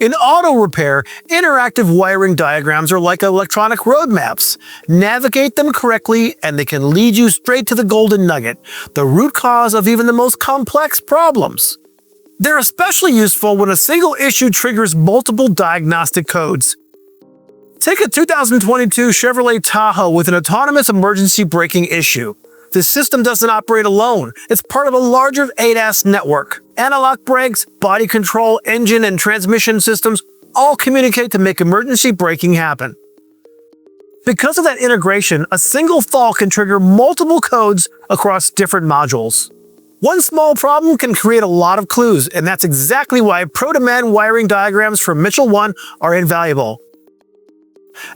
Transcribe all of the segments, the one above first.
In auto repair, interactive wiring diagrams are like electronic road maps. Navigate them correctly and they can lead you straight to the golden nugget, the root cause of even the most complex problems. They're especially useful when a single issue triggers multiple diagnostic codes. Take a 2022 Chevrolet Tahoe with an autonomous emergency braking issue. The system doesn't operate alone. It's part of a larger ADAS network. Analog brakes, body control, engine, and transmission systems all communicate to make emergency braking happen. Because of that integration, a single fault can trigger multiple codes across different modules. One small problem can create a lot of clues, and that's exactly why pro-demand wiring diagrams from Mitchell 1 are invaluable.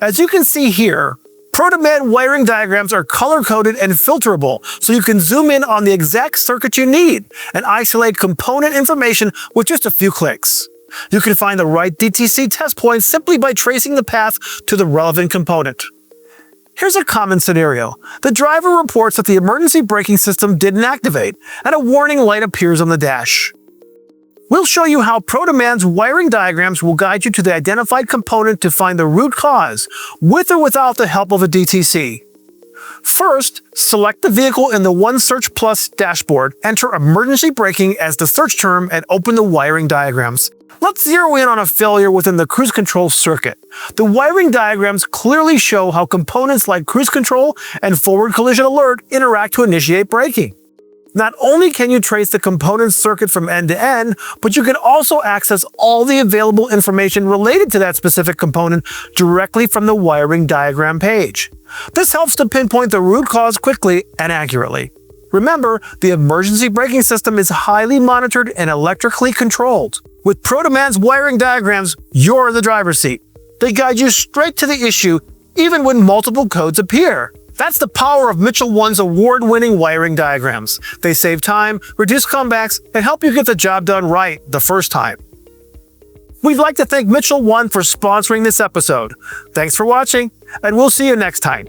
As you can see here, pro-demand wiring diagrams are color-coded and filterable, so you can zoom in on the exact circuit you need and isolate component information with just a few clicks. You can find the right DTC test point simply by tracing the path to the relevant component. Here's a common scenario. The driver reports that the emergency braking system didn't activate, and a warning light appears on the dash. We'll show you how pro-demand's wiring diagrams will guide you to the identified component to find the root cause, with or without the help of a DTC. First, select the vehicle in the OneSearch Plus dashboard, enter emergency braking as the search term, and open the wiring diagrams. Let's zero in on a failure within the cruise control circuit. The wiring diagrams clearly show how components like cruise control and forward collision alert interact to initiate braking. Not only can you trace the component circuit from end to end, but you can also access all the available information related to that specific component directly from the wiring diagram page. This helps to pinpoint the root cause quickly and accurately. Remember, the emergency braking system is highly monitored and electrically controlled. With pro-demand's wiring diagrams, you're in the driver's seat. They guide you straight to the issue, even when multiple codes appear. That's the power of Mitchell 1's award-winning wiring diagrams. They save time, reduce comebacks, and help you get the job done right the first time. We'd like to thank Mitchell 1 for sponsoring this episode. Thanks for watching, and we'll see you next time.